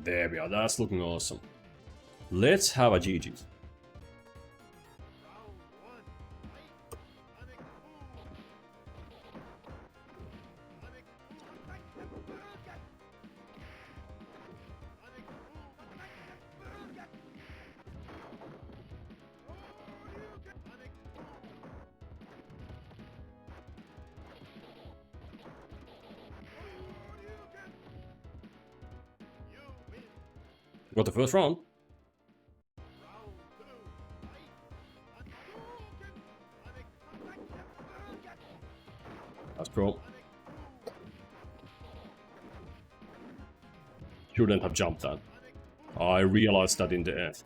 There we are, that's looking awesome. Let's have a GG. Got the first round. That's pro. Shouldn't have jumped that. I realized that in the end.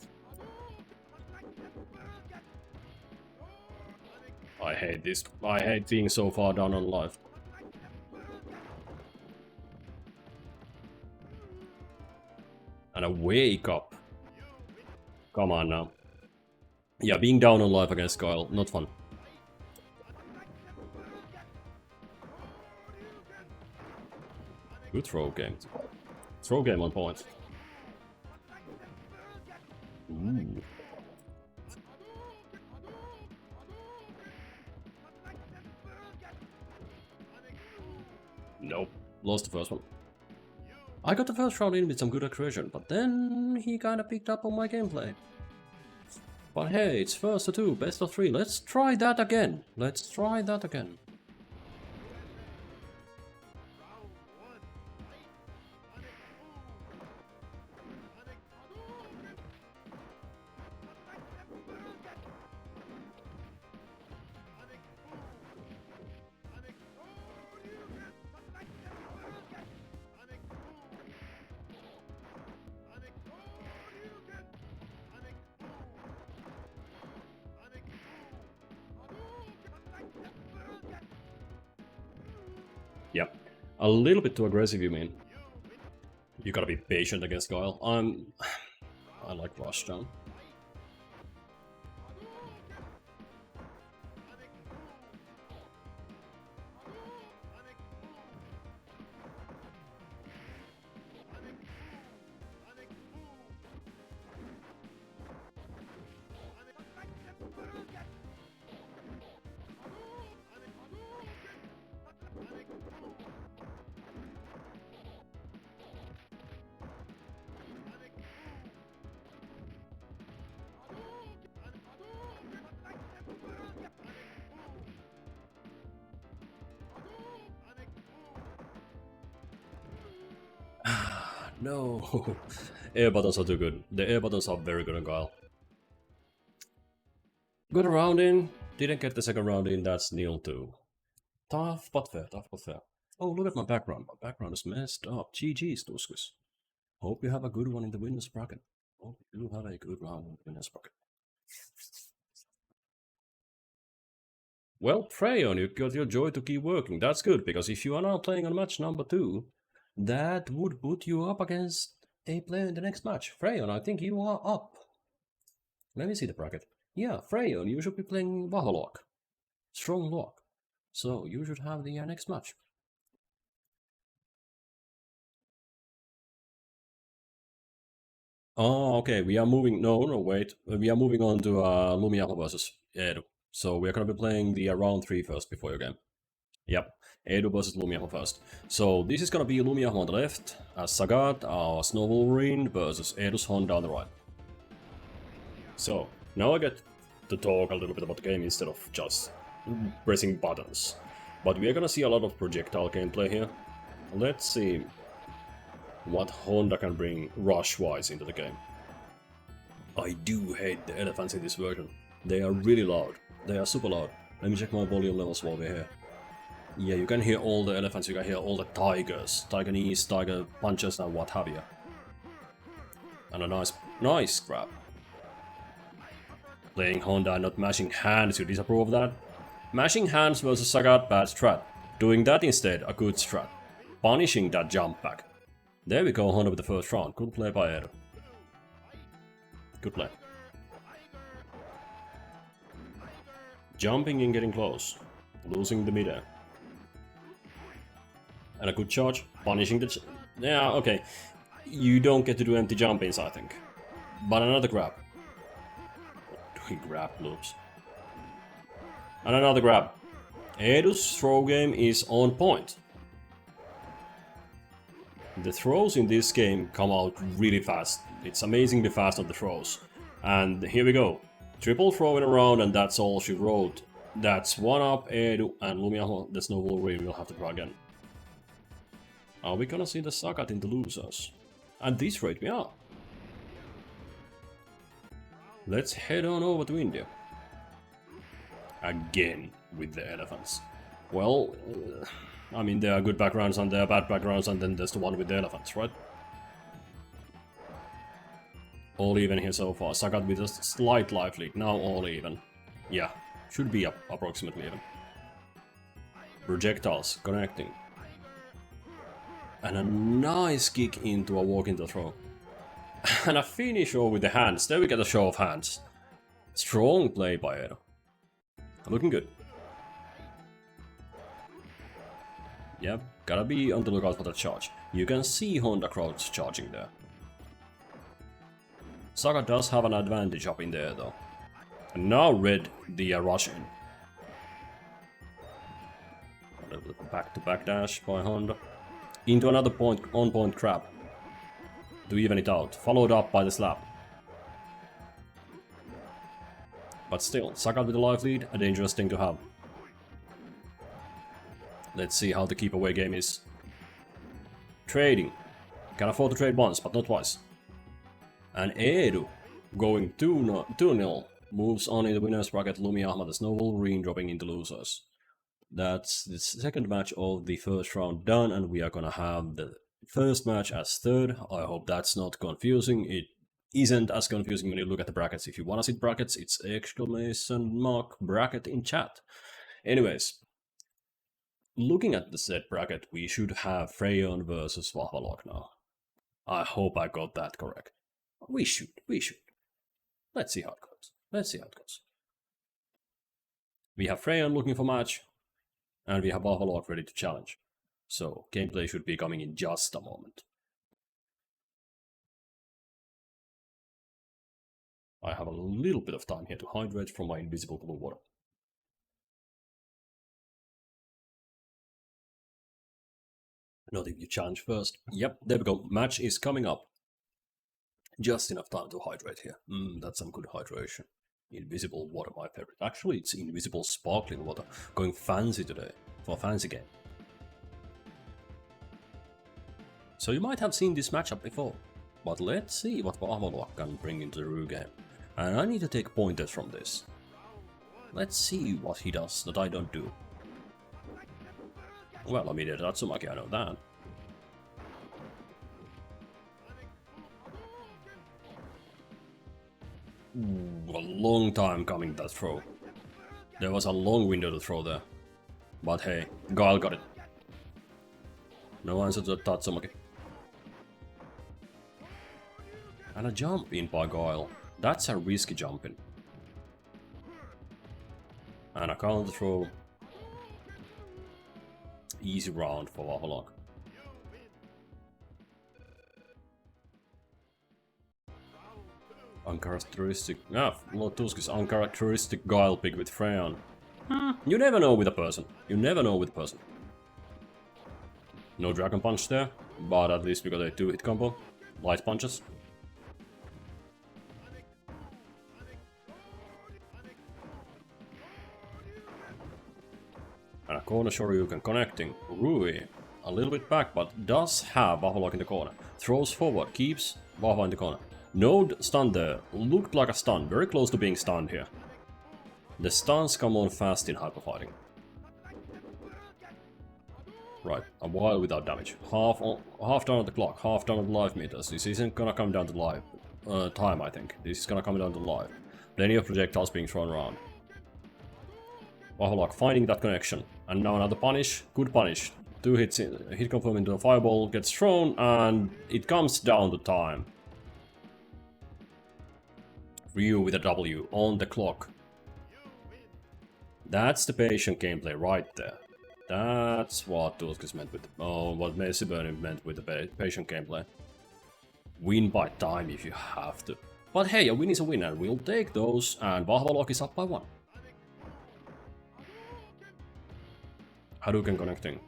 I hate this. I hate being so far down on life. And a wake up. Come on now. Yeah, being down on life against Kyle, not fun. Good throw game. Throw game on point. Ooh. Nope. Lost the first one. I got the first round in with some good aggression, but then he kinda picked up on my gameplay. But hey, it's first to two, best of three. Let's try that again. Let's try that again. Yep. A little bit too aggressive, you mean? You gotta be patient against Guile. I like rush down. No, air buttons are too good. The air buttons are very good on Guile. Good round in, didn't get the second round in, that's nil too. Tough but fair, tough but fair. Oh, look at my background. My background is messed up. GG's, Tuskis. Hope you have a good one in the winners bracket. Hope you have a good round in the winners bracket. Well, Freyan, you got your joy to keep working. That's good, because if you are now playing on match number 2, that would put you up against a player in the next match. Freyan, I think you are up. Let me see the bracket. Yeah, Freyan, you should be playing Vavalok. Strong lock. So you should have the next match. Oh, okay, we are moving... No, wait. We are moving on to Lumia versus Edu. So we are going to be playing the round 3 first before your game. Yep. Edu versus Lumia first. So this is gonna be Lumia on the left, Sagat, our Snow Wolverine versus Aeros Hon down the right. So now I get to talk a little bit about the game instead of just pressing buttons. But we are gonna see a lot of projectile gameplay here. Let's see what Honda can bring rush-wise into the game. I do hate the elephants in this version. They are really loud. They are super loud. Let me check my volume levels while we're here. Yeah, you can hear all the elephants, you can hear all the tigers, tiger knees, tiger punches and what have you. And a nice grab. Playing Honda and not mashing hands, you disapprove of that? Mashing hands versus Sagat, bad strat. Doing that instead, a good strat. Punishing that jump back. There we go, Honda with the first round. Good play by Edo. Good play. Jumping and getting close. Losing the midair. And a good charge, punishing the... Yeah, okay. You don't get to do empty jump-ins, I think. But another grab. Doing grab loops. And another grab. Aeros' throw game is on point. The throws in this game come out really fast. It's amazingly fast on the throws. And here we go. Triple throwing around, and that's all she wrote. That's one up, Edu, and Lumia, the Snow Wolverine will have to try again. Are we gonna see the Sagat in the losers? And this rate we are. Let's head on over to India. Again with the elephants. Well, I mean, there are good backgrounds and there are bad backgrounds, and then there's the one with the elephants, right? All even here so far. Sagat with a slight life lead. Now all even. Yeah, should be up approximately even. Projectiles connecting. And a nice kick into a walk into throw. And a finish over with the hands. There we get a show of hands. Strong play by Edo. Looking good. Yep, gotta be on the lookout for the charge. You can see Honda crowds charging there. Saga does have an advantage up in there though. And now Red the rush in. A little back-to-back dash by Honda. Into another on-point grab. To even it out, followed up by the slap. But still, Sagat with a life lead, a dangerous thing to have. Let's see how the keep away game is. Trading. Can afford to trade once, but not twice. And Edu, going 2-0, moves on in the winner's bracket. Lumia Ahmad, the Snow Wolverine, dropping into losers. That's the second match of the first round done, and we are gonna have the first match as third. I hope that's not confusing. It isn't as confusing when you look at the brackets. If you wanna see brackets, it's exclamation mark bracket in chat. Anyways, looking at the set bracket, we should have Freyan versus Vavalok now. I hope I got that correct. We should. Let's see how it goes. We have Freyan looking for match, and we have Vavalok ready to challenge. So, gameplay should be coming in just a moment. I have a little bit of time here to hydrate from my invisible blue water. Not if you challenge first. Yep, there we go. Match is coming up. Just enough time to hydrate here. That's some good hydration. Invisible water, my favorite. Actually, it's invisible sparkling water. Going fancy today, for a fancy game. So you might have seen this matchup before, but let's see what Vavalok can bring into the Rue game. And I need to take pointers from this. Let's see what he does that I don't do. Well, I mean, Tatsumaki, I know that. A long time coming, that throw. There was a long window to throw there. But hey, Guile got it. No answer to Tatsumaki. And a jump in by Guile. That's a risky jump in. And a counter throw. Easy round for Vavalok. Uncharacteristic. Lord Tuskis, uncharacteristic Guile pick with Freyan. You never know with a person. No Dragon Punch there, but at least we got a 2-hit combo. Light punches. And a corner Shoryuken connecting. Rui, a little bit back, but does have Vavalok in the corner. Throws forward, keeps Vava in the corner. No stun there. Looked like a stun. Very close to being stunned here. The stuns come on fast in hyper fighting. Right, a while without damage. Half down on the clock, half down on the life meters. This isn't gonna come down to life time, I think. This is gonna come down to life. Plenty of projectiles being thrown around. Vavalok finding that connection. And now another punish. Good punish. 2 hits, hit confirm into a fireball, gets thrown, and it comes down to time. Ryu with a W on the clock. That's the patient gameplay right there. That's what Tuskis meant with what Messi Burning meant with the patient gameplay. Win by time if you have to. But hey, a win is a win, and we'll take those, and Vavalok is up by 1. Hadouken connecting.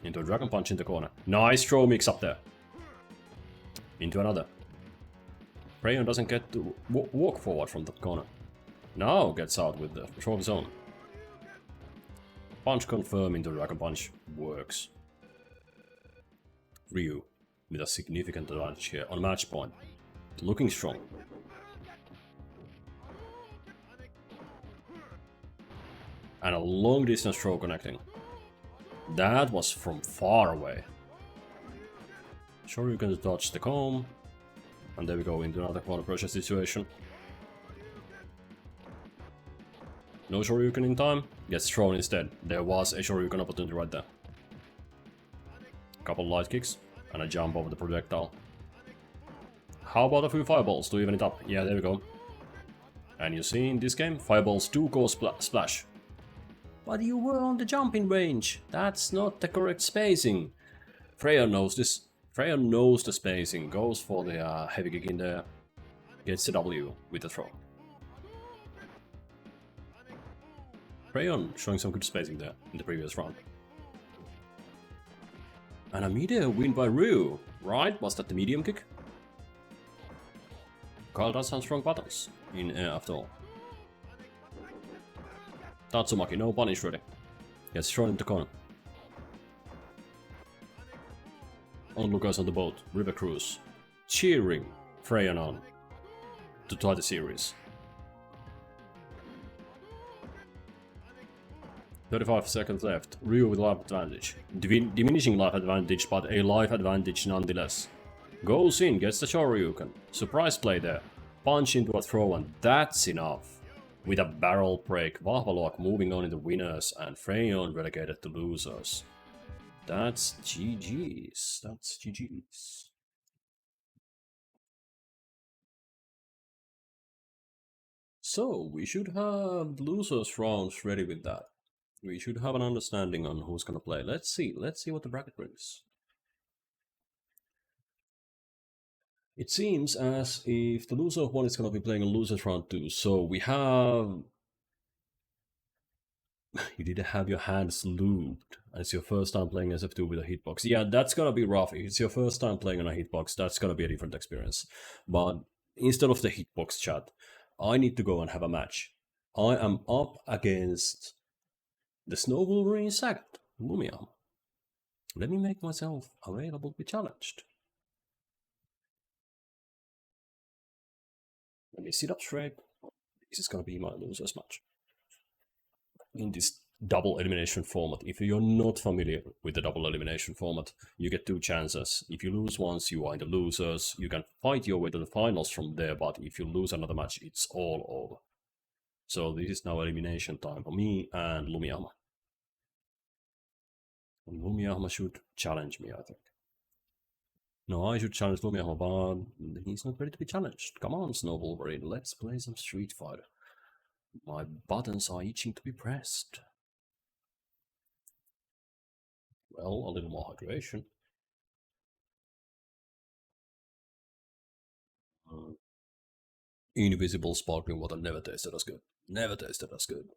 Into a Dragon Punch in the corner. Nice throw mix up there. Into another. Freyan doesn't get to walk forward from that corner. Now gets out with the throw of his own. Punch confirm into Dragon Punch. Works. Ryu with a significant advantage here on match point. Looking strong. And a long distance throw connecting. That was from far away. Sure, you can dodge the comb. And there we go into another corner pressure situation. No Shoryuken in time, gets thrown instead. There was a Shoryuken opportunity right there. Couple light kicks, and a jump over the projectile. How about a few fireballs to even it up? Yeah, there we go. And you see in this game, fireballs do cause splash. But you were on the jumping range. That's not the correct spacing. Freya knows this. Freya knows the spacing, goes for the heavy kick in there, gets the W with the throw. Freyan showing some good spacing there in the previous round. And a meteor win by Ryu, right? Was that the medium kick? Carl does have strong buttons in air after all. Tatsumaki, no punish ready. Gets thrown into the corner. Onlookers on the boat, River Cruise, cheering Freyan on to tie the series. 35 seconds left, Ryu with life advantage. Diminishing life advantage, but a life advantage nonetheless. Goes in, gets the Shoryuken. Surprise play there. Punch into a throw, and that's enough. With a barrel break, Vavalok moving on in the winners, and Freyan relegated to losers. That's GG's. That's GG's. So, we should have losers rounds ready with that. We should have an understanding on who's gonna play. Let's see what the bracket brings. It seems as if the loser of 1 is gonna be playing a losers round 2, so we have... You didn't have your hands lubed, and it's your first time playing SF2 with a hitbox. Yeah, that's gonna be rough. If it's your first time playing on a hitbox, that's gonna be a different experience. But instead of the hitbox chat, I need to go and have a match. I am up against the Snow Wolverine Sagat, Lumia. Let me make myself available to be challenged. Let me sit up straight. This is gonna be my losers match. In this double elimination format. If you're not familiar with the double elimination format, you get 2 chances. If you lose once, you are in the losers. You can fight your way to the finals from there, but if you lose another match, it's all over. So this is now elimination time for me and Lumia. And Lumia should challenge me, I think. No, I should challenge Lumia, but he's not ready to be challenged. Come on, Snow Wolverine, let's play some Street Fighter. My buttons are itching to be pressed. Well, a little more hydration. Invisible sparkling water never tasted as good. Never tasted as good.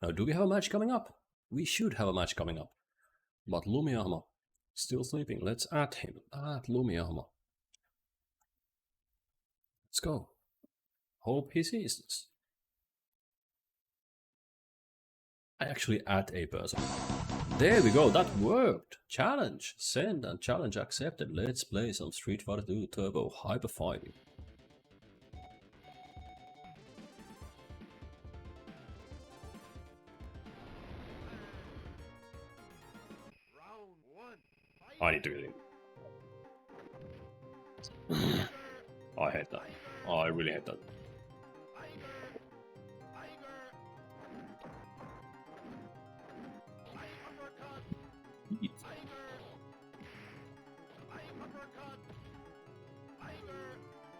Now, do we have a match coming up? We should have a match coming up. But Lumia still sleeping. Let's add him. Add Lumia. Let's go. Hope he sees this. I actually add a person. There we go, that worked. Challenge. Send and challenge accepted. Let's play some Street Fighter 2 Turbo Hyper Fighting. I need to get in. I hate that. I really hate that.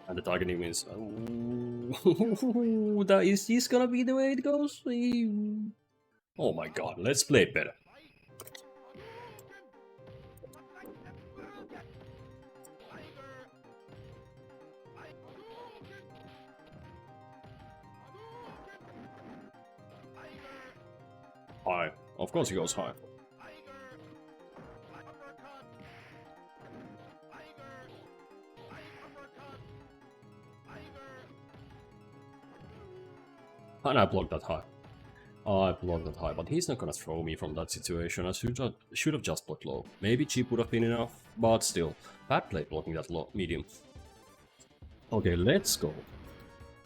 And the targeting means, is this gonna be the way it goes? Oh my god, let's play it better. High. Of course he goes high. And I blocked that high. I blocked that high, but he's not gonna throw me from that situation. I should have just blocked low. Maybe chip would have been enough, but still. Bad play blocking that low medium. Okay, let's go.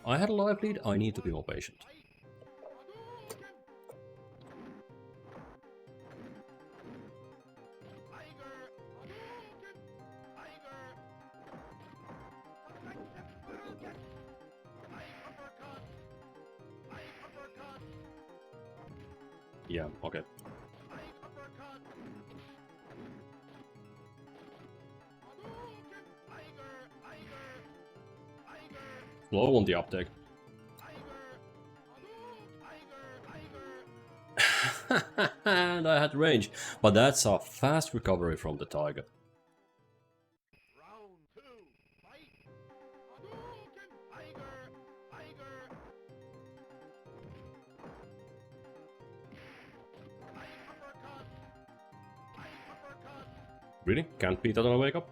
I had a live lead, I need to be more patient. Yeah, okay. Low on the uptake. And I had range, but that's a fast recovery from the tiger. Really? Can't beat that on a wake up?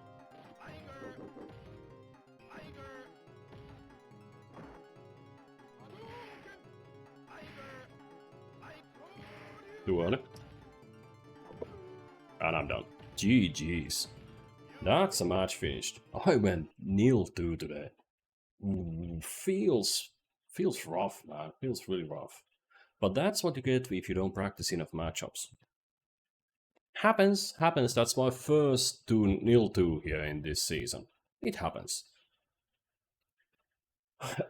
Too early. And I'm done. GG's. That's a match finished. I went 0-2 today. Ooh, feels rough, man. Feels really rough. But that's what you get if you don't practice enough matchups. Happens. That's my first 0-2 here in this season. It happens.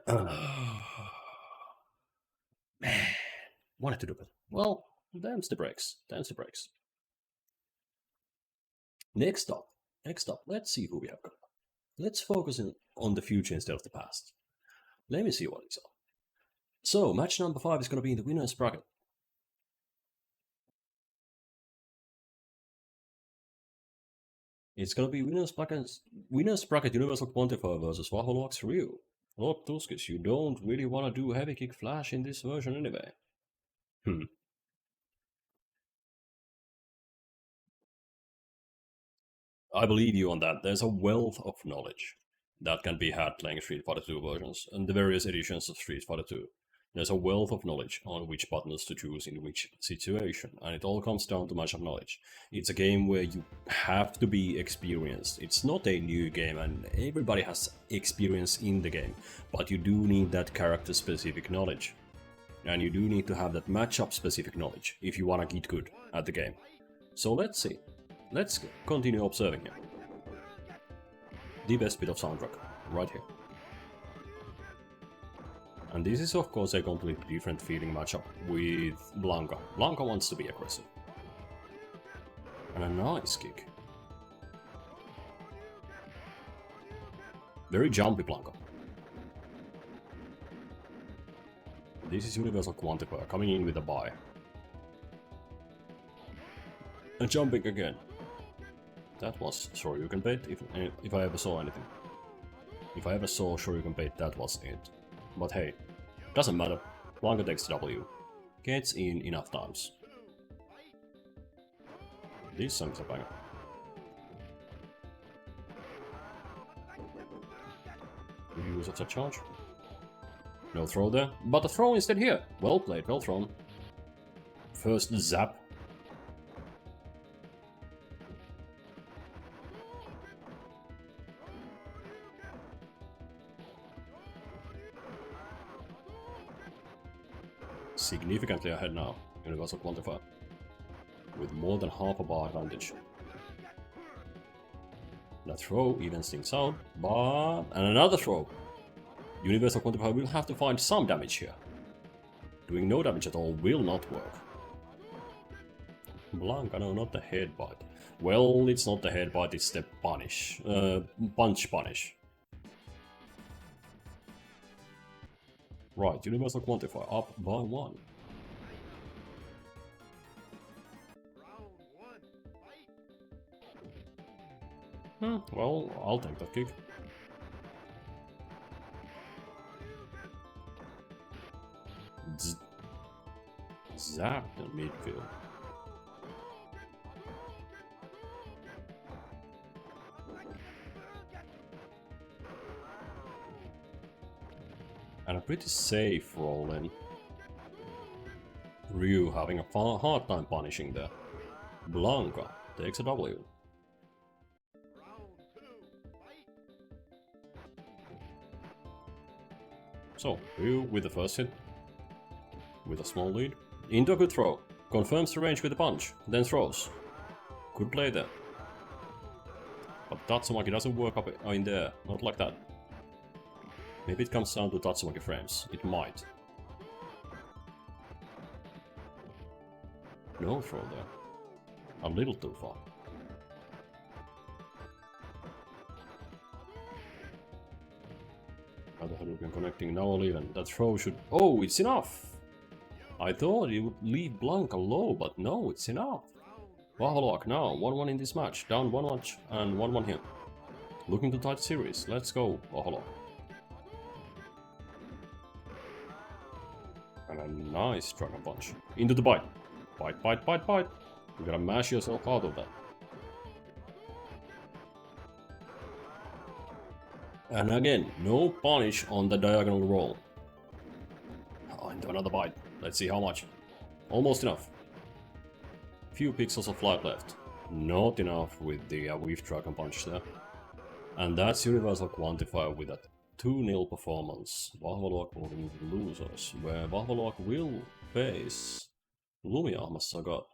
Man, wanted to do it. Well, them's the breaks. Next up, let's see who we have got. Let's focus on the future instead of the past. Let me see what it's on. So, match number 5 is going to be in the winner's bracket. It's going to be winner's bracket Universal Quantifier versus Vavalok's Ryu. Look, Tuskis, you don't really want to do heavy kick flash in this version anyway. I believe you on that. There's a wealth of knowledge that can be had playing Street Fighter 2 versions and the various editions of Street Fighter 2. There's a wealth of knowledge on which buttons to choose in which situation, and it all comes down to matchup knowledge. It's a game where you have to be experienced. It's not a new game, and everybody has experience in the game, but you do need that character-specific knowledge. And you do need to have that matchup-specific knowledge if you want to get good at the game. So let's see. Let's continue observing here. The best bit of soundtrack, right here. And this is of course a completely different feeling matchup with Blanka. Blanka wants to be aggressive. And a nice kick. Very jumpy Blanka. This is Universal Quantifier coming in with a buy. And jumping again. That was sure you can bait if I ever saw anything. If I ever saw sure you can bait, that was it. But hey, doesn't matter. Blanka takes W. Gets in enough times. This song is a banger. Use of the charge. No throw there, but a throw instead here. Well played, well thrown. First zap. Significantly ahead now, Universal Quantifier, with more than half a bar advantage. That throw evens things out, but... and another throw! Universal Quantifier will have to find some damage here. Doing no damage at all will not work. Blanka, no, not the headbutt. Well, it's not the headbutt, it's the punish. Punch punish. Right, Universal Quantifier up by 1. Well, I'll take that kick. Zapped in midfield. And a pretty safe roll in. Ryu having a hard time punishing there. Blanca takes a W. So, Ryu with the first hit. With a small lead. Into a good throw. Confirms the range with a punch. Then throws. Good play there. But Tatsumaki doesn't work up in there. Not like that. Maybe it comes down to Tatsumaki frames. It might. No throw there. A little too far. Other Hadouken connecting, now even. That throw should... Oh, it's enough! I thought it would leave Blanca low, but no, it's enough. Vavalok now, 1-1 in this match. Down 1 match and 1-1 here. Looking to tie the series. Let's go, Vavalok. And a nice Dragon Punch. Into the bite. Bite, bite, bite, bite. You gotta mash yourself out of that. And again, no punish on the diagonal roll. Oh, into another bite. Let's see how much. Almost enough. Few pixels of life left. Not enough with the Weave Dragon Punch there. And that's Universal Quantifier with a 2-0 performance. Vavalok moving into the losers, where Vavalok will face Lumia, must have got.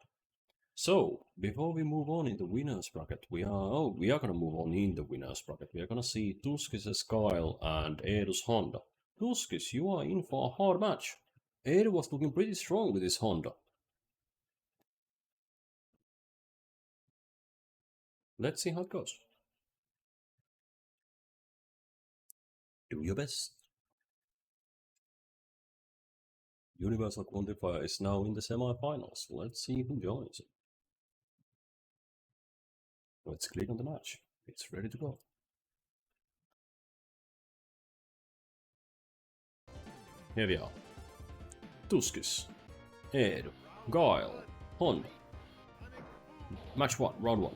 So, before we move on in the winners bracket, we are gonna move on in the winners bracket. We are gonna see Tuskis' Kyle and Aeros Honda. Tuskis, you are in for a hard match. Aeros was looking pretty strong with his Honda. Let's see how it goes. Do your best. Universal Quantifier is now in the semi-finals. Let's see who joins it. Let's click on the match. It's ready to go. Here we are. Tuskis, Edu, Guile, Honda. Match 1, round 1.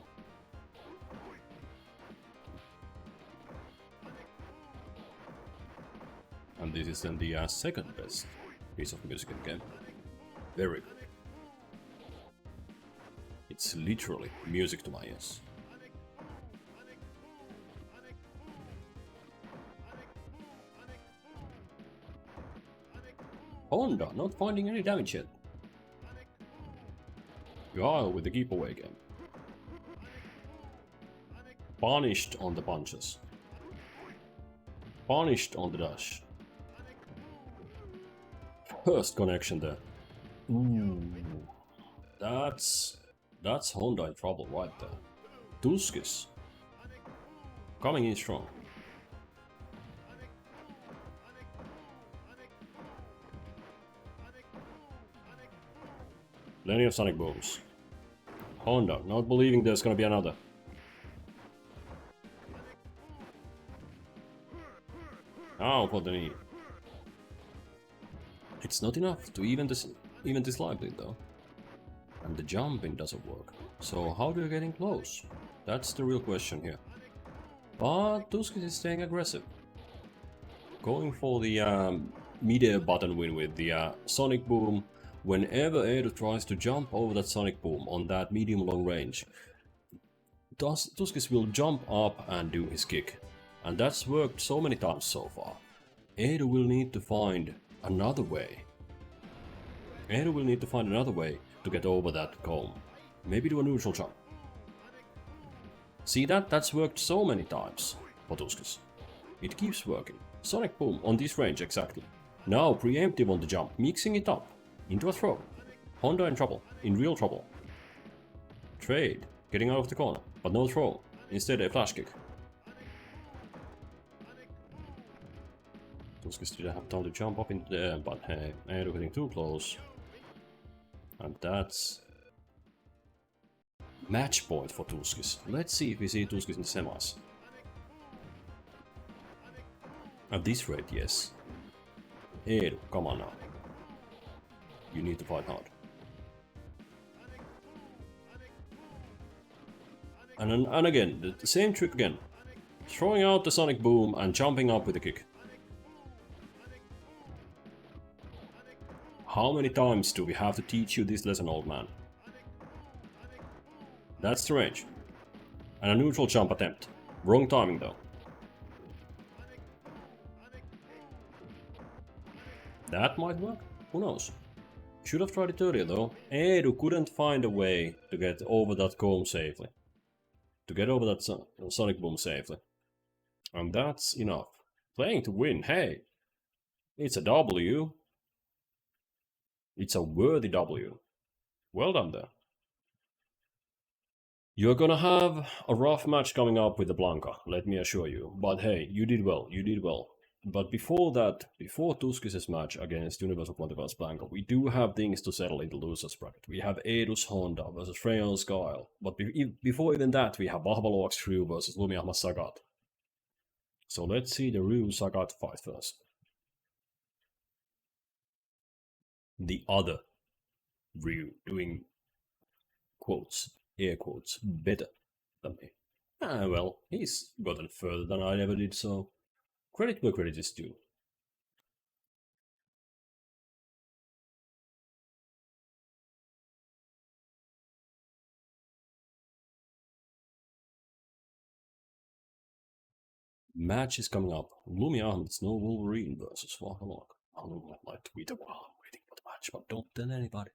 And this is then the second best piece of music in the game. Very good. It's literally music to my ears. Honda not finding any damage yet. Guile with the keep away game. Punished on the punches. Punished on the dash. First connection there. Ooh. That's Honda in trouble right there. Tuskis coming in strong. Plenty of Sonic Booms. Honda not believing there's gonna be another. Now for the knee. It's not enough to even this life lead though. And the jumping doesn't work. So how do you get in close? That's the real question here. But Tuskis is staying aggressive. Going for the mid-air button win with the Sonic Boom. Whenever Edu tries to jump over that Sonic Boom on that medium-long range, Tuskis will jump up and do his kick. And that's worked so many times so far. Edu will need to find another way. Edu will need to find another way to get over that comb. Maybe do a neutral jump. See that's worked so many times for Tuskis. It keeps working. Sonic Boom on this range exactly. Now preemptive on the jump, mixing it up. Into a throw. Honda in trouble. In real trouble. Trade. Getting out of the corner. But no throw. Instead a flash kick. Tuskis didn't have time to jump up into there, but hey, Edu getting too close. And that's match point for Tuskis. Let's see if we see Tuskis in the semis. At this rate, yes. Edu, come on now. You need to fight hard. And again, the same trick again. Throwing out the Sonic Boom and jumping up with a kick. How many times do we have to teach you this lesson, old man? That's the range. And a neutral jump attempt. Wrong timing though. That might work. Who knows? Should have tried it earlier though. Edu couldn't find a way to get over that comb safely. To get over that Sonic Boom safely. And that's enough. Playing to win, hey! It's a W. It's a worthy W. Well done there. You're gonna have a rough match coming up with the Blanca, let me assure you. But hey, you did well, you did well. But before that, before Tuskis' match against Universal Quantifier's Blanca, we do have things to settle in the losers bracket. We have Aeros Honda versus Freyan's Guile. But before even that, we have Vavalok's Ryu versus Lumia Sagat. So let's see the Ryu Sagat fight first. The other Ryu doing quotes, air quotes, better than me. Well, he's gotten further than I ever did, so credit where credit is due. Match is coming up. Lumia Ahmed's no Wolverine versus Vavalok. I'll tweet a while I'm waiting for the match, but don't tell anybody.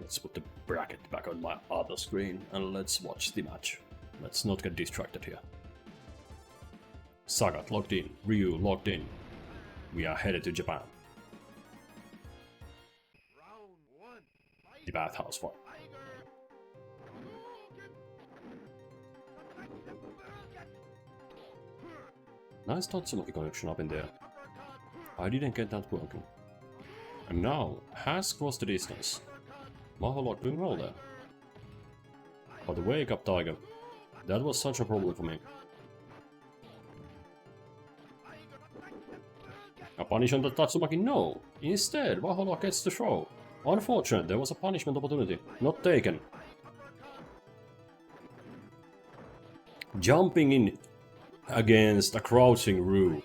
Let's put the bracket back on my other screen and let's watch the match. Let's not get distracted here. Sagat locked in, Ryu locked in. We are headed to Japan. The bathhouse fight. Nice Tatsumaki connection up in there. I didn't get that working. And now, has crossed the distance. Vavalok doing well there. But the wake up Tiger, that was such a problem for me. A punish on the Tatsumaki? No! Instead, Vavalok gets the throw. Unfortunate, there was a punishment opportunity. Not taken. Jumping in against a crouching Ryu.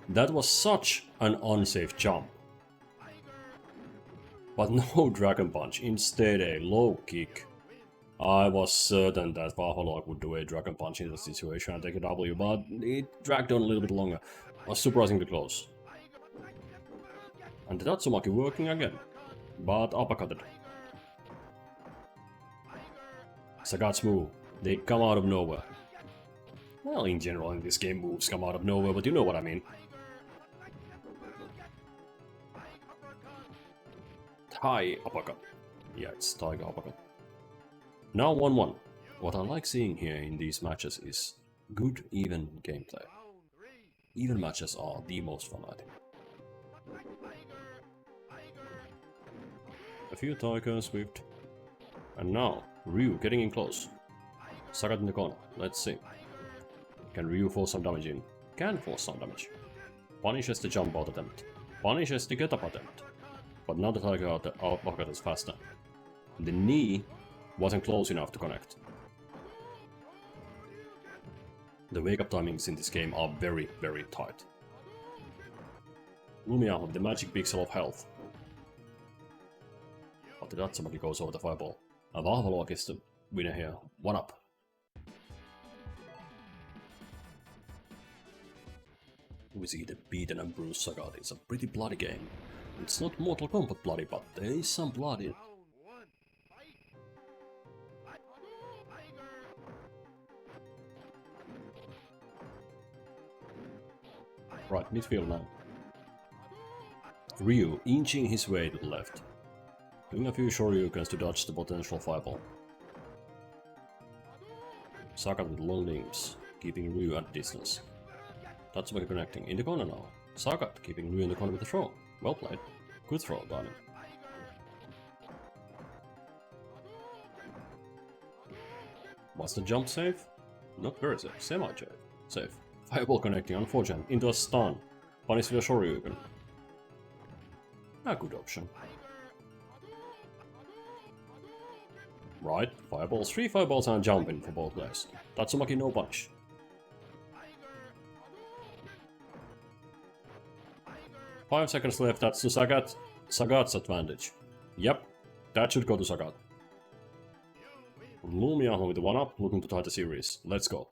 That was such an unsafe jump. But no Dragon Punch, instead a low kick. I was certain that Vavalok would do a Dragon Punch in the situation and take a W, but it dragged on a little bit longer. Was surprisingly close. And the Tatsumaki working again, but uppercutted. Sagat's move, they come out of nowhere. Well, in general in this game moves come out of nowhere, but you know what I mean. High uppercut. Yeah, it's Tiger uppercut. Now 1-1. What I like seeing here in these matches is good, even gameplay. Even matches are the most fun, I think. A few Tiger Swift. And now, Ryu getting in close. Sagat in the corner. Let's see. Can Ryu force some damage in? Can force some damage. Punishes the jump out attempt. Punishes the get up attempt. But now the Tiger uppercut is faster. The knee wasn't close enough to connect. The wake-up timings in this game are very, very tight. Lumia with the magic pixel of health. But the Tatsumaki goes over the fireball. And Vavalok is the winner here. 1 up. We see the beaten and bruised Sagat. It's a pretty bloody game. It's not Mortal Kombat bloody, but there is some blood in it. Right, midfield now. Ryu inching his way to the left. Doing a few shoryukens to dodge the potential fireball. Sagat with long limbs, keeping Ryu at distance. Tatsumaki connecting in the corner now. Sagat keeping Ryu in the corner with the throw. Well played. Good throw, darling. Was the jump safe? Not very safe. Safe. Fireball connecting, unfortunate. Into a stun. Punish with a shoryuken. A good option. Right, fireballs, 3 fireballs and jumping for both players. Tatsumaki no punish. Five seconds left, that's to Sagat's advantage. Yep, that should go to Sagat. Lumia with the 1-up, looking to tie the series. Let's go.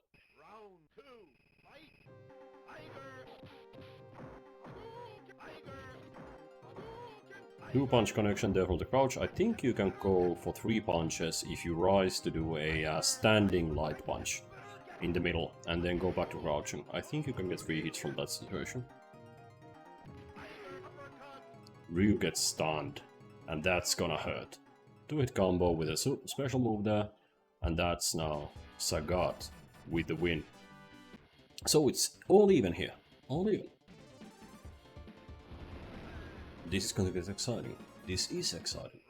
2-punch connection there from the crouch. I think you can go for 3 punches if you rise to do a standing light punch in the middle and then go back to crouching. I think you can get 3 hits from that situation. Ryu gets stunned, and that's gonna hurt. 2-hit combo with a special move there, and that's now Sagat with the win. So it's all even here, all even. This is going to get exciting. This is exciting.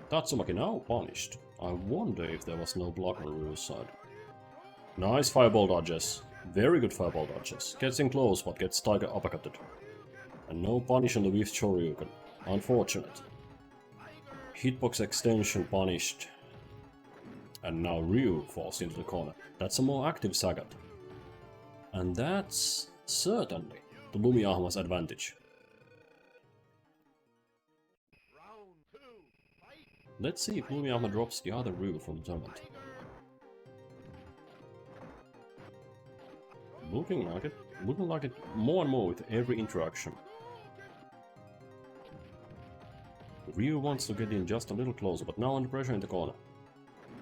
Tatsumaki now punished. I wonder if there was no block on Ryu's side. Nice fireball dodges. Very good fireball dodges. Gets in close but gets Tiger uppercutted. And no punish on the Whiff Shoryuken. Unfortunate. Hitbox extension punished. And now Ryu falls into the corner. That's a more active Sagat. And that's certainly the Lumia advantage. Let's see if Lumia drops the other Ryu from the tournament. Looking like it more and more with every interaction. Ryu wants to get in just a little closer, but now under pressure in the corner.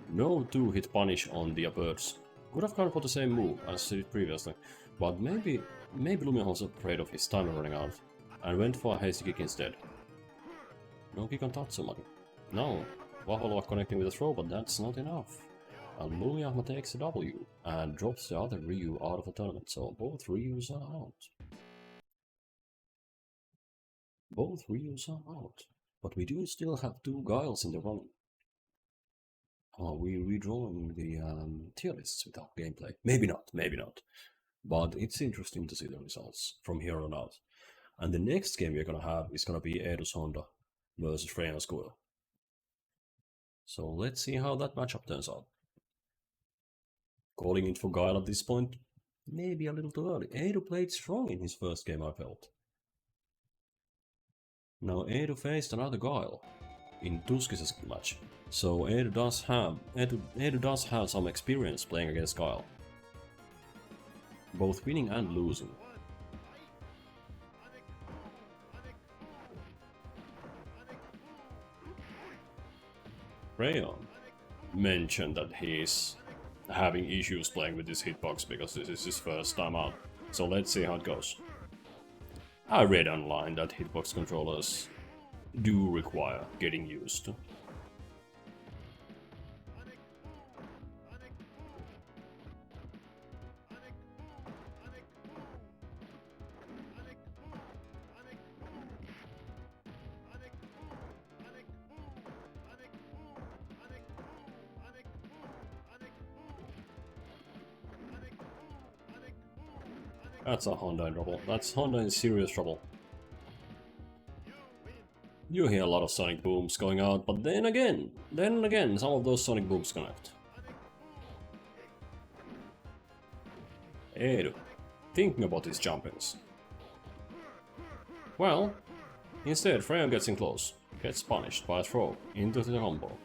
No 2-hit punish on the birds. Could have gone for the same move as he did previously, but maybe Lumia was afraid of his time running out, and went for a hasty kick instead. No kick on Tatsumaki. No, Vavalok connecting with a throw, but that's not enough. And Lumia takes a W, and drops the other Ryu out of the tournament, so both Ryus are out. Both Ryus are out. But we do still have 2 Guiles in the running. Are we redrawing the tier lists without gameplay? Maybe not, maybe not. But it's interesting to see the results from here on out. And the next game we're gonna have is gonna be Aeros Honda versus Freyan Squirrel. So let's see how that matchup turns out. Calling it for Guile at this point? Maybe a little too early. Edo played strong in his first game, I felt. Now Edo faced another Guile in Tuskis' match. So Edo does have some experience playing against Guile. Both winning and losing. Freyan mentioned that he's having issues playing with this hitbox because this is his first time out. So let's see how it goes. I read online that hitbox controllers do require getting used to. That's a Honda in trouble. That's Honda in serious trouble. You hear a lot of sonic booms going out, but then again, some of those sonic booms connect. Edu, thinking about his jumpings. Well, instead Freyan gets in close, gets punished by a throw into the combo.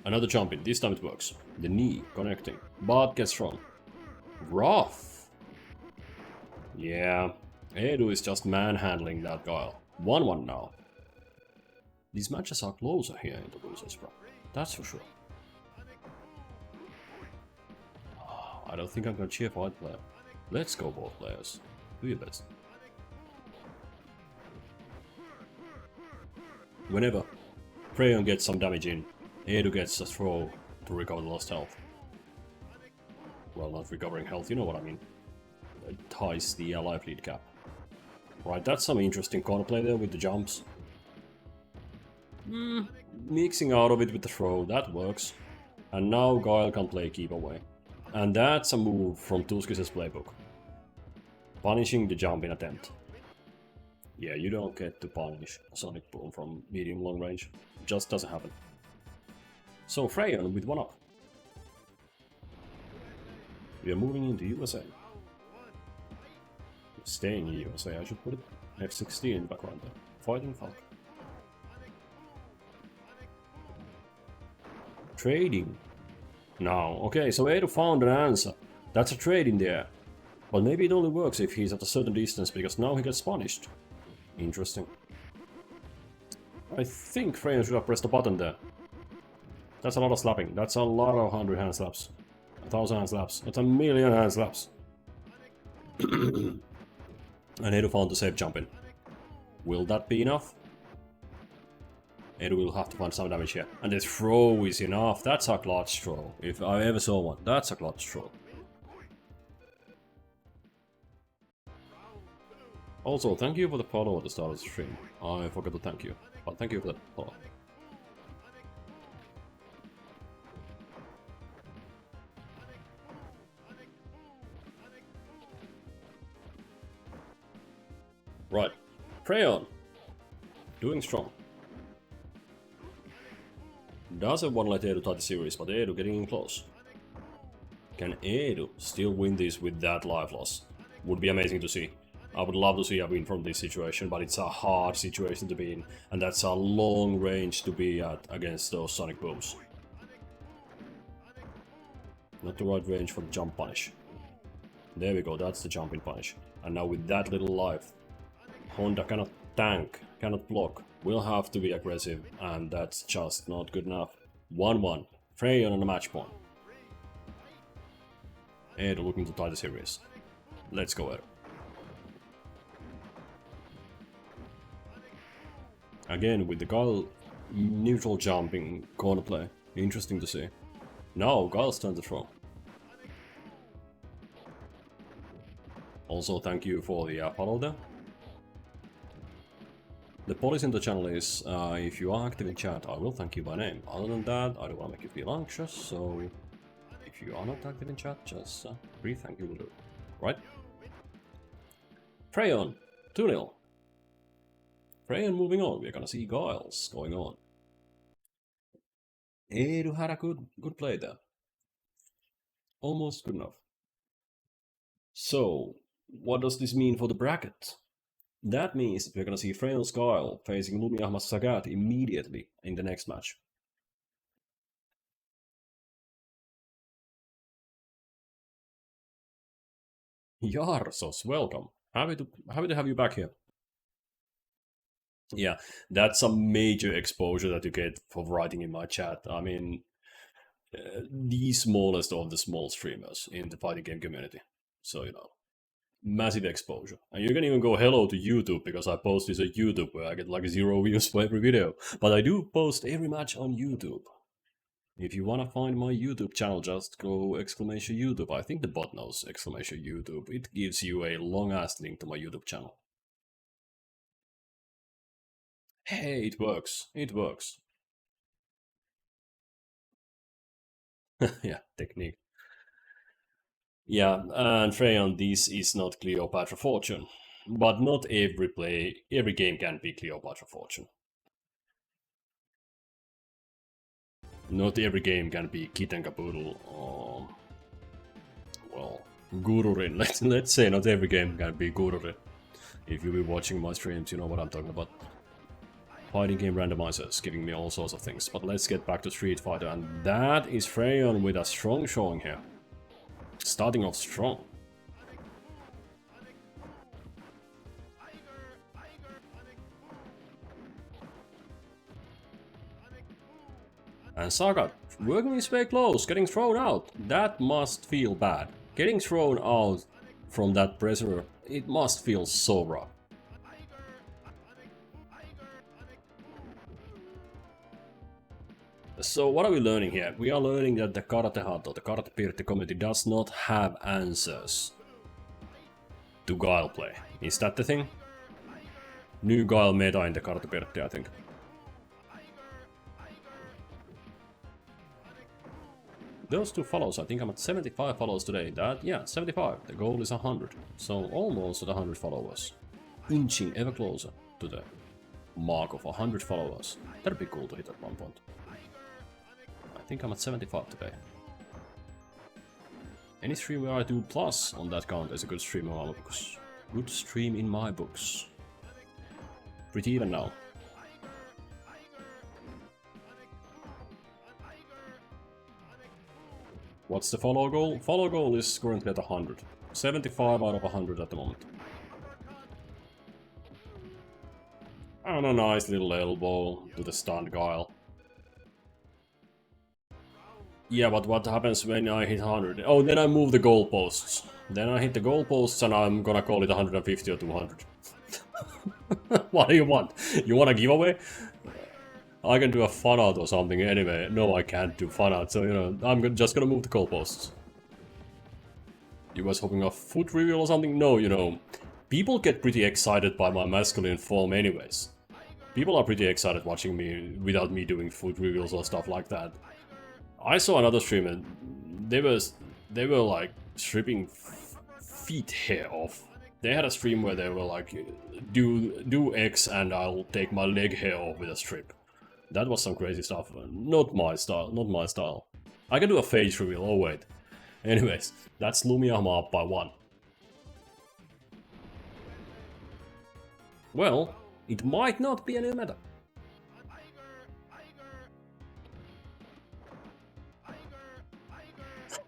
Another jump in, this time it works. The knee connecting, but gets thrown. Rough! Yeah, Edu is just manhandling that Guile. 1-1 now. These matches are closer here in the losers, bro. That's for sure. I don't think I'm gonna cheer for white player. Let's go both players. Do your best. Whenever Freyan gets some damage in, Edu gets a throw to recover the lost health. Well, not recovering health, you know what I mean. It ties the life lead cap. Right, that's some interesting corner play there with the jumps. Mixing out of it with the throw, that works. And now Guile can play keep away. And that's a move from Tuskis' playbook. Punishing the jumping attempt. Yeah, you don't get to punish a Sonic Boom from medium-long range. Just doesn't happen. So Freyan with 1 up. We are moving into USA. Staying in USA, I should put it F16 in the background there. Fighting Falcon. Trading. Now, okay, so Aeros found an answer. That's a trade in there. But maybe it only works if he's at a certain distance, because now he gets punished. Interesting. I think Freyan should have pressed the button there. That's a lot of slapping. That's a lot of 100 hand slaps. 1,000 hand slaps. That's a million hand slaps. And Aeros found the safe jumping. Will that be enough? Aeros will have to find some damage here. And the throw is enough. That's a clutch throw. If I ever saw one, that's a clutch throw. Also, thank you for the follow at the start of the stream. I forgot to thank you. But thank you for that follow. Right. Freyan. Doing strong. Doesn't want to let Aeros tie the series, but Aeros getting in close. Can Aeros still win this with that life loss? Would be amazing to see. I would love to see a win from this situation, but it's a hard situation to be in, and that's a long range to be at against those Sonic Booms. Not the right range for the jump punish. There we go, that's the jumping punish. And now with that little life, Honda cannot tank, cannot block, will have to be aggressive, and that's just not good enough. 1-1, Freyan on a match point. Aeros looking to tie the series. Let's go Aeros. Again, with the Guile neutral jumping corner play, interesting to see. Now, Guile's turn to throw. Also, thank you for the follow there. The policy in the channel is, if you are active in chat, I will thank you by name. Other than that, I don't want to make you feel anxious, so if you are not active in chat, just brief thank you will do. Right? Freyan, 2-0. Freyan moving on, we're gonna see Guiles going on. Aeros had a good play there. Almost good enough. So, what does this mean for the bracket? That means that we're gonna see Freyan's Guile facing Lumia Sagat immediately in the next match. Jarsos, welcome. Happy to have you back here. Yeah, that's a major exposure that you get for writing in my chat. I mean, the smallest of the small streamers in the fighting game community. So, you know, massive exposure. And you can even go hello to YouTube, because I post this at YouTube where I get like 0 views for every video. But I do post every match on YouTube. If you want to find my YouTube channel, just go exclamation YouTube. I think the bot knows exclamation YouTube. It gives you a long ass link to my YouTube channel. Hey, it works. It works. Yeah, technique. Yeah, and Freyan, this is not Cleopatra Fortune. But not every game can be Cleopatra Fortune. Not every game can be Kit and Caboodle or, well, Gururin. Let's say not every game can be Gururin. If you've been watching my streams, you know what I'm talking about. Fighting game randomizers, giving me all sorts of things. But let's get back to Street Fighter, and that is Freyan with a strong showing here. Starting off strong. And Sagat, working his way close, getting thrown out. That must feel bad. Getting thrown out from that pressure, it must feel so rough. So what are we learning here? We are learning that the Karate Hut or the Karate Pirtti community does not have answers to Guile play. Is that the thing? New Guile meta in the Karate Pirtti, I think. those 2 follows, I think I'm at 75 follows today. Yeah, 75. The goal is 100. So almost at 100 followers. Inching ever closer to the mark of 100 followers. That'd be cool to hit at one point. I think I'm at 75 today. Any stream where I do plus on that count is a good stream in my books. Good stream in my books. Pretty even now. What's the follow goal? Follow goal is currently at 100. 75 out of 100 at the moment. And a nice little elbow to the stunned Guile. Yeah, but what happens when I hit 100? Oh, then I move the goalposts. Then I hit the goalposts and I'm gonna call it 150 or 200. What do you want? You want a giveaway? I can do a fun art or something anyway. No, I can't do fun art, so you know, I'm just gonna move the goalposts. You guys hoping a foot reveal or something? No, you know, people get pretty excited by my masculine form anyways. People are pretty excited watching me without me doing foot reveals or stuff like that. I saw another streamer, they were like stripping feet hair off. They had a stream where they were like, do X and I'll take my leg hair off with a strip. That was some crazy stuff. Not my style, not my style. I can do a face reveal, oh wait. Anyways, that's Lumia up by 1. Well, it might not be a new meta.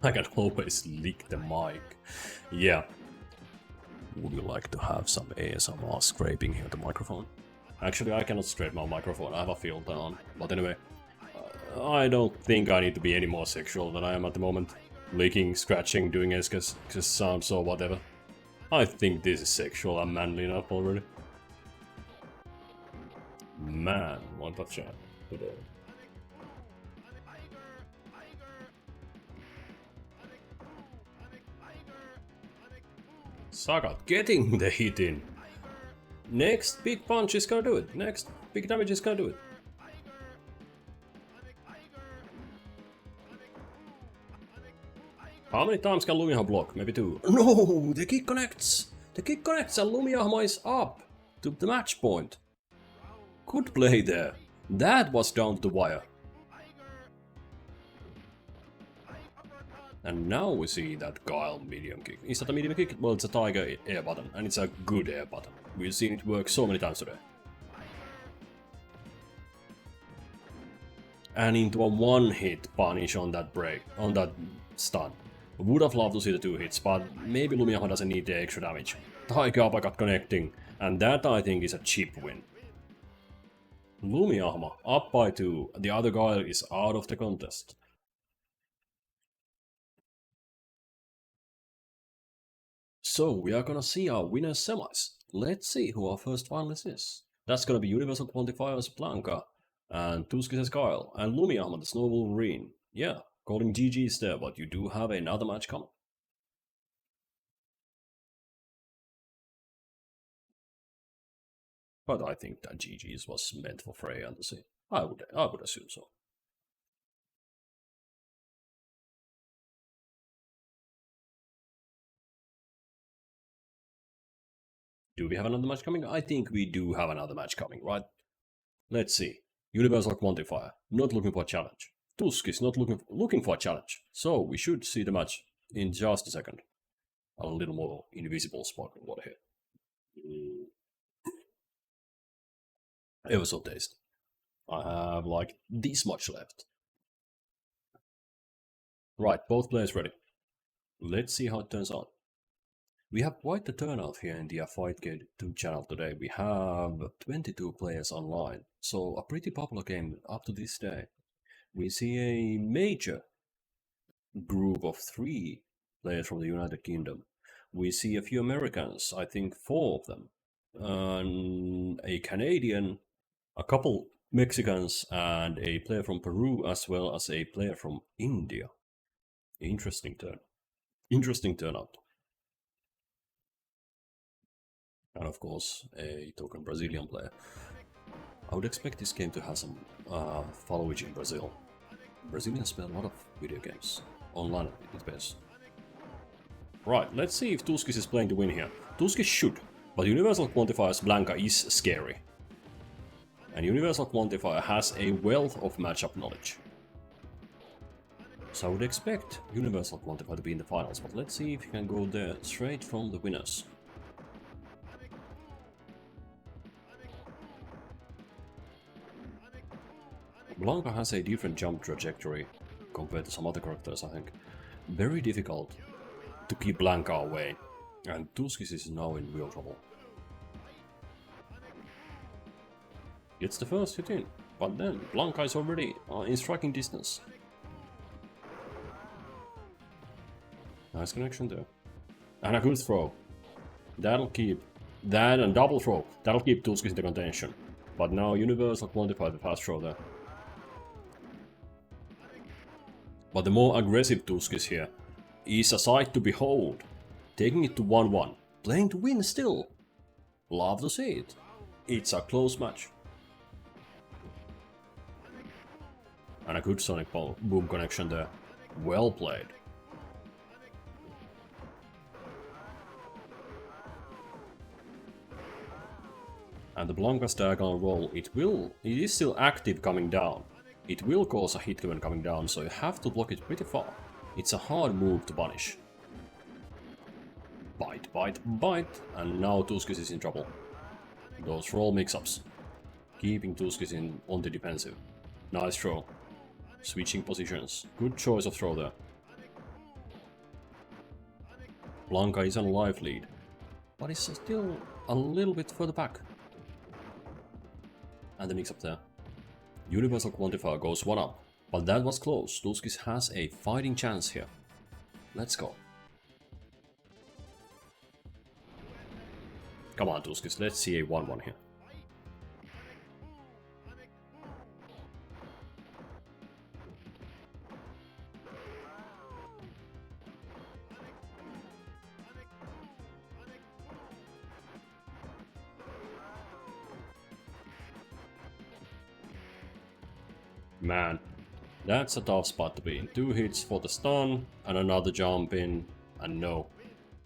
I can always lick the mic. Yeah. Would you like to have some ASMR scraping here at the microphone? Actually, I cannot scrape my microphone, I have a filter on. But anyway, I don't think I need to be any more sexual than I am at the moment. Licking, scratching, doing escas sounds or whatever. I think this is sexual and manly enough already. Man, what a chat today. Sagat getting the hit in. Next big punch is gonna do it. Next big damage is gonna do it. How many times can Lumia block? Maybe 2. No, the kick connects. The kick connects and Lumia is up to the match point. Good play there. That was down to the wire. And now we see that Guile medium kick. Is that a medium kick? Well, it's a Tiger air button, and it's a good air button. We've seen it work so many times today. And into a 1-hit punish on that break, on that stun. Would have loved to see the 2 hits, but maybe Lumia doesn't need the extra damage. Tiger uppercut connecting, and that I think is a cheap win. Lumia up by 2, the other Guile is out of the contest. So we are gonna see our winners semis. Let's see who our first finalist is. That's gonna be Universal Quantifier's Blanca, and Tuskis' Guile, and Lumia the Snow Wolverine. Yeah, calling GG's there, but you do have another match coming. But I think that GG's was meant for Freyan to see. I would assume so. Do we have another match coming? I think we do have another match coming, right? Let's see. Universal Quantifier, not looking for a challenge. Tuskis not looking for a challenge. So we should see the match in just a second. A little more invisible sparkling water here. Ever so tasty. I have like this much left. Right, both players ready. Let's see how it turns out. We have quite the turnout here in the Fightgate 2 channel today. We have 22 players online, so a pretty popular game up to this day. We see a major group of 3 players from the United Kingdom. We see a few Americans, I think 4 of them, a Canadian, a couple Mexicans, and a player from Peru, as well as a player from India. Interesting turnout. And of course, a token Brazilian player. I would expect this game to have some followage in Brazil. Brazilians play a lot of video games. Online it best. Right, let's see if Tuskis is playing to win here. Tuskis should, but Universal Quantifier's Blanca is scary. And Universal Quantifier has a wealth of matchup knowledge. So I would expect Universal Quantifier to be in the finals, but let's see if he can go there straight from the winners. Blanca has a different jump trajectory compared to some other characters, I think. Very difficult to keep Blanca away, and Tuskis is now in real trouble. Gets the first hit in, but then Blanca is already in striking distance. Nice connection there. And a good throw. That'll keep... That and double throw. That'll keep Tuskis in the contention. But now Universal Quantify the fast throw there. But the more aggressive Tuskis here is a sight to behold. Taking it to 1-1. Playing to win still. Love to see it. It's a close match. And a good sonic boom connection there. Well played. And the Blanca's diagonal roll, it is still active coming down. It will cause a hit when coming down, so you have to block it pretty far. It's a hard move to punish. Bite, bite, bite, and now Tuskis is in trouble. Those roll mix-ups. Keeping Tuskis on the defensive. Nice throw. Switching positions. Good choice of throw there. Blanca is on a life lead, but is still a little bit further back. And the mix-up there. Universal Quantifier goes 1 up, but that was close. Tuskis has a fighting chance here. Let's go. Come on, Tuskis, let's see a 1-1 here. Man, that's a tough spot to be in. 2 hits for the stun, and another jump in, and no.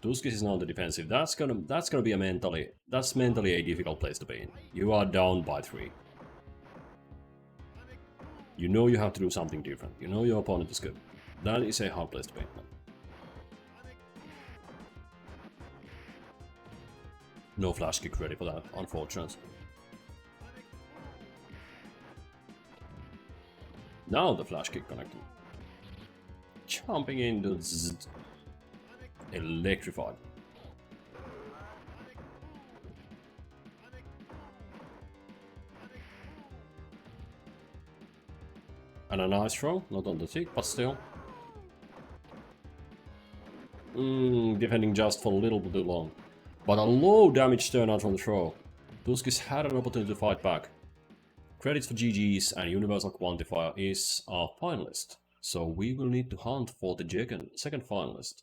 Tuskis is now on the defensive. That's gonna be mentally a difficult place to be in. You are down by 3. You know you have to do something different. You know your opponent is good. That is a hard place to be in. No flash kick ready for that, unfortunately. Now the flash kick connecting. Jumping into electrified. And a nice throw, not on the tick, but still. Defending just for a little bit too long. But a low damage turnout from the throw. Tuskis had an opportunity to fight back. Credits for GG's, and Universal Quantifier is our finalist. So we will need to hunt for the second finalist.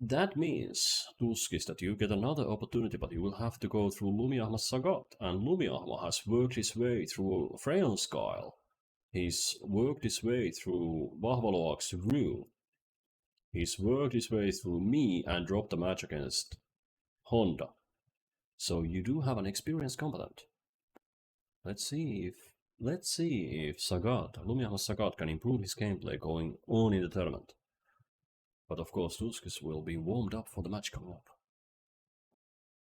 That means, Tuskis, that you get another opportunity, but you will have to go through Lumia Sagat. And Lumia has worked his way through Freyan's Guile. He's worked his way through Vavalok's Rue. He's worked his way through me and dropped a match against Honda. So you do have an experienced combatant. Let's see if Lumia Sagat can improve his gameplay going on in the tournament. But of course, Tuskis will be warmed up for the match coming up.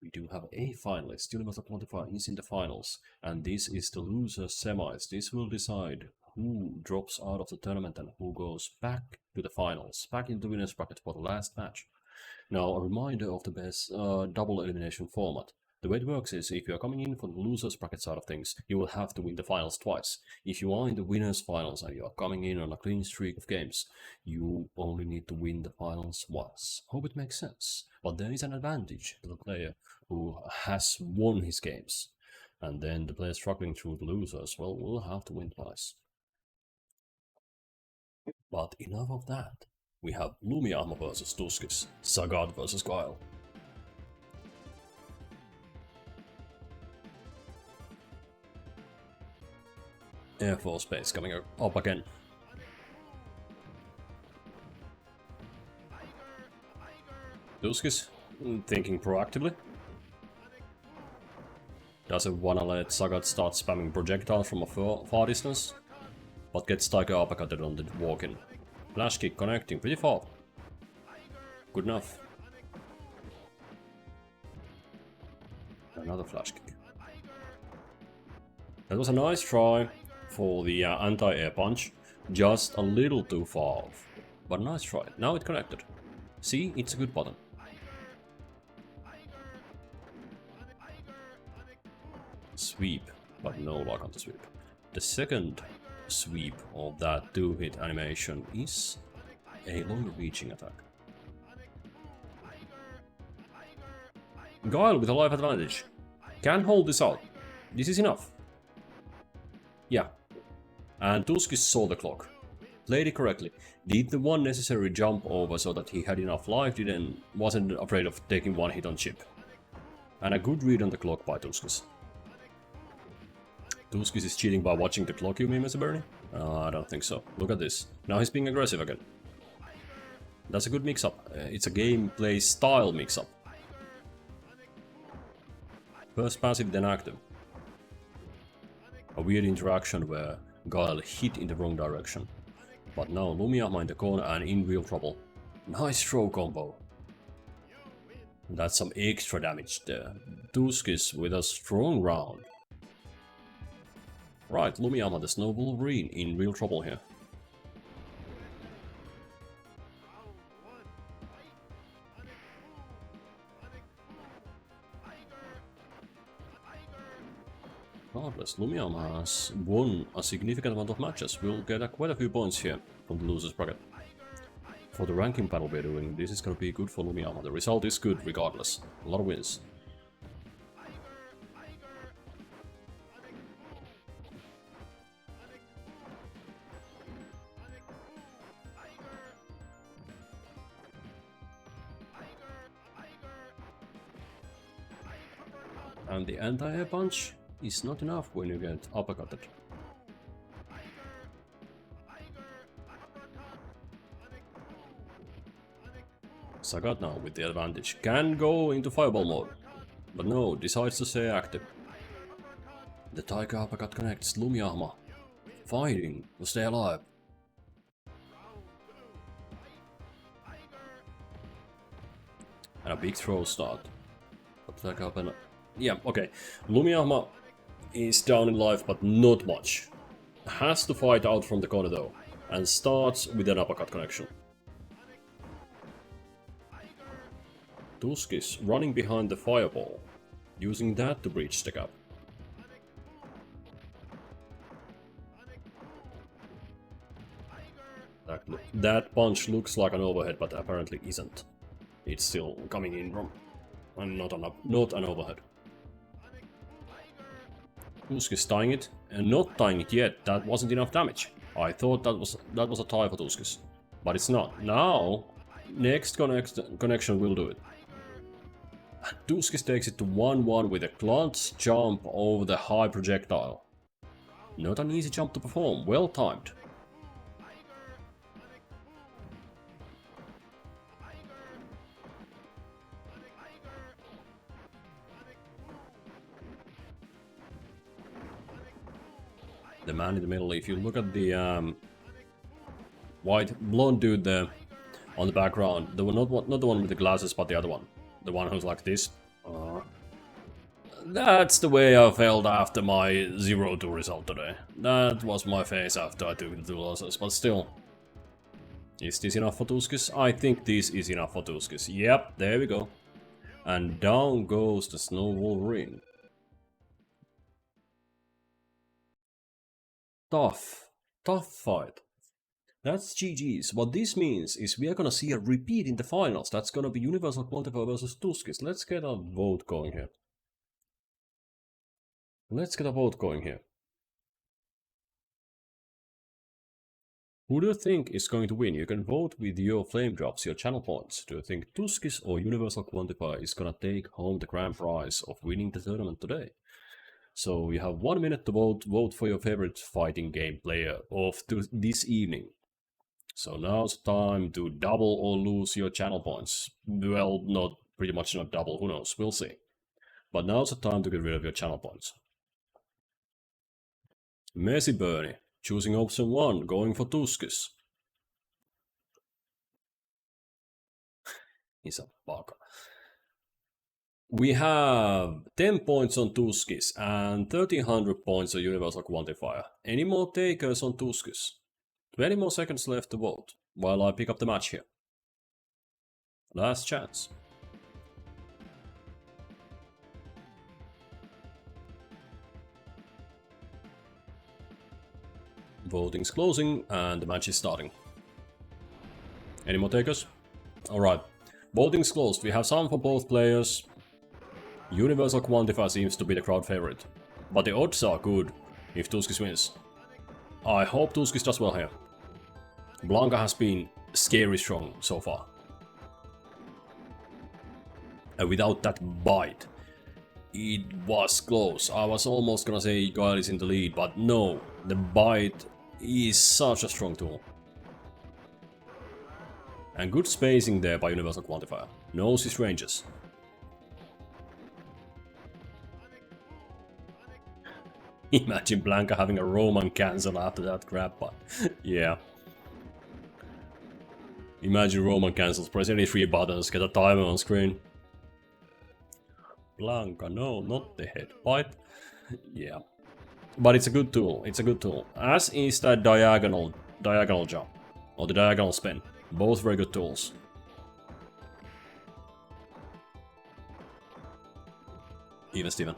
We do have a finalist. Universal Quantifier is in the finals, and this is the loser semis. This will decide who drops out of the tournament and who goes back to the finals, back into the winner's bracket for the last match. Now, a reminder of the best double elimination format. The way it works is, if you are coming in for the loser's bracket side of things, you will have to win the finals twice. If you are in the winner's finals and you are coming in on a clean streak of games, you only need to win the finals once. Hope it makes sense. But there is an advantage to the player who has won his games. And then the player struggling through the losers, well, will have to win twice. But enough of that. We have Lumia versus Tuskis, Sagat versus Guile. Air Force Base coming up again. Tuskis thinking proactively. Doesn't wanna let Sagat start spamming projectiles from a far distance, but gets Tiger uppercutted on the walk-in. Flash kick connecting pretty far. Good enough. Another flash kick. That was a nice try for the anti-air punch, just a little too far off. But nice try. Now it connected. See, it's a good button. Sweep, but no luck on the sweep. The second sweep of that 2-hit animation is a longer reaching attack. Guile with a life advantage. Can hold this out. This is enough. Yeah. And Tuskis saw the clock. Played it correctly. Did the one necessary jump over so that he had enough life, wasn't afraid of taking one hit on chip. And a good read on the clock by Tuskis. Tuskis is cheating by watching the clock, you mean, Mr. Bernie? I don't think so. Look at this. Now he's being aggressive again. That's a good mix-up. It's a gameplay style mix-up. First passive, then active. A weird interaction where Guile hit in the wrong direction. But now Lumia in the corner and in real trouble. Nice throw combo. That's some extra damage there. Tuskis with a strong round. Right, Lumia, the Snow Wolverine, in real trouble here. Regardless, Lumia has won a significant amount of matches. We'll get quite a few points here from the losers bracket. For the ranking battle we're doing, this is gonna be good for Lumia. The result is good regardless. A lot of wins. And the anti-air punch is not enough when you get uppercutted. Sagat now with the advantage can go into fireball mode, but no, decides to stay active. The Tiger uppercut connects. Lumia fighting to stay alive. And a big throw start. Yeah, okay. Lumia is down in life, but not much. Has to fight out from the corner though, and starts with an uppercut connection. Tuskis running behind the fireball, using that to breach the gap. That punch looks like an overhead, but apparently isn't. It's still coming in from, and not an overhead. Tuskis tying it, and not tying it yet. That wasn't enough damage. I thought that was a tie for Tuskis, but it's not. Now, next connection will do it. Tuskis takes it to 1-1 with a clutch jump over the high projectile. Not an easy jump to perform. Well timed. The man in the middle, if you look at the white blonde dude there on the background, not the one with the glasses, but the other one. The one who's like this. That's the way I felt after my 0-2 result today. That was my face after I took the 2 losses, but still. Is this enough for Tuskis? I think this is enough for Tuskis. Yep, there we go. And down goes the Snow Wolverine. Tough fight. That's GG's. What this means is we are gonna see a repeat in the finals. That's gonna be Universal Quantifier versus Tuskis. Let's get a vote going here. Who do you think is going to win? You can vote with your flame drops, your channel points. Do you think Tuskis or Universal Quantifier is gonna take home the grand prize of winning the tournament today? So you have 1 minute to vote. Vote for your favorite fighting game player of this evening. So now's the time to double or lose your channel points. Well, pretty much not double, who knows, we'll see. But now's the time to get rid of your channel points. Messy Bernie, choosing option 1, going for Tuskis. He's a baka. We have 10 points on Tuskis and 1300 points on Universal Quantifier. Any more takers on Tuskis? 20 more seconds left to vote, while I pick up the match here. Last chance. Voting's closing and the match is starting. Any more takers? Alright. Voting's closed. We have some for both players. Universal Quantifier seems to be the crowd favorite. But the odds are good if Tuskis wins. I hope Tuskis does well here. Blanka has been scary strong so far. And without that bite, it was close. I was almost gonna say Gael is in the lead, but no. The bite is such a strong tool. And good spacing there by Universal Quantifier. Knows his ranges. Imagine Blanka having a Roman cancel after that grab, but yeah. Imagine Roman cancels, press any 3 buttons, get a timer on screen. Blanka, no, not the head bite. Yeah. But it's a good tool, it's a good tool. As is that diagonal jump, or the diagonal spin. Both very good tools. Even Steven.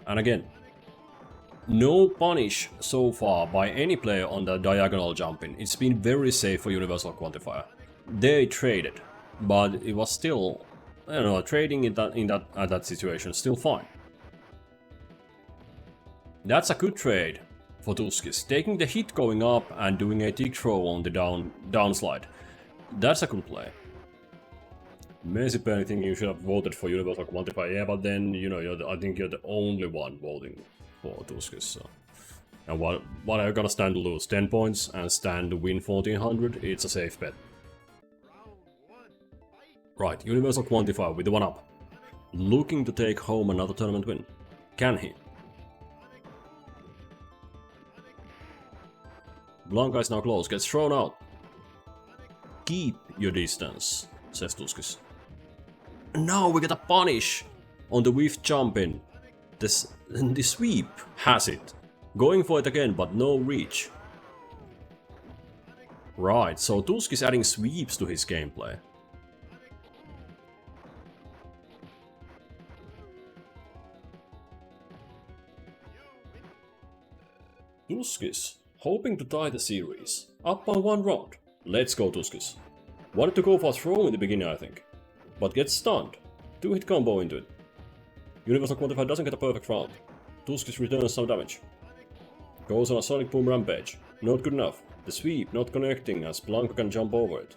And again, no punish so far by any player on the diagonal jumping. It's been very safe for Universal Quantifier. They traded, but it was still, I don't know, trading at that situation still fine. That's a good trade for Tuskis. Taking the hit going up and doing a tick throw on the downslide. That's a good play. Messy Penny thinking you should have voted for Universal Quantifier, yeah, but then, you know, I think you're the only one voting for Tuskis, so. And what are you gonna stand to lose? 10 points and stand to win 1400? It's a safe bet. Right, Universal Quantifier with the 1-up. Looking to take home another tournament win. Can he? Blanka is now close, gets thrown out. Keep your distance, says Tuskis. Now we get a punish on the whiff jumping. The sweep has it. Going for it again, but no reach. Right, so Tusk is adding sweeps to his gameplay. Tuskis, hoping to tie the series. Up by 1 round. Let's go, Tuskis. Wanted to go for a throw in the beginning, I think. But gets stunned. 2-hit combo into it. Universal Quantifier doesn't get a perfect round. Tuskis returns some damage. Goes on a Sonic Boom rampage. Not good enough. The sweep not connecting as Blanka can jump over it.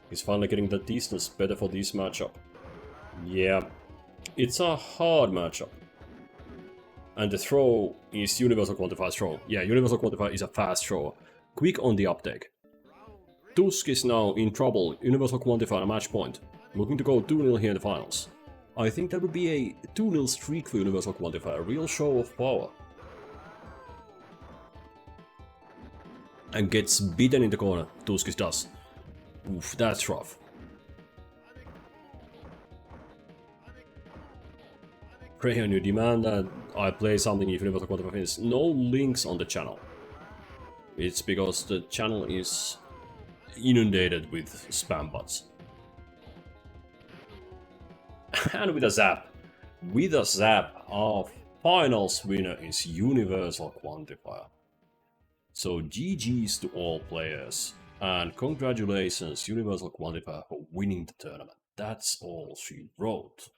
He's finally getting the distance better for this matchup. Yeah, it's a hard matchup. And the throw is Universal Quantifier's throw. Yeah, Universal Quantifier is a fast throw. Quick on the uptake. Tusk is now in trouble. Universal Quantifier a match point. Looking to go 2-0 here in the finals. I think that would be a 2-0 streak for Universal Quantifier. A real show of power. And gets beaten in the corner. Tuskis does. Oof, that's rough. Freyan, you demand that I play something if Universal Quantifier wins. No links on the channel. It's because the channel is inundated with spam bots. And with a zap. With a zap, our finals winner is Universal Quantifier. So GG's to all players. And congratulations Universal Quantifier for winning the tournament. That's all she wrote.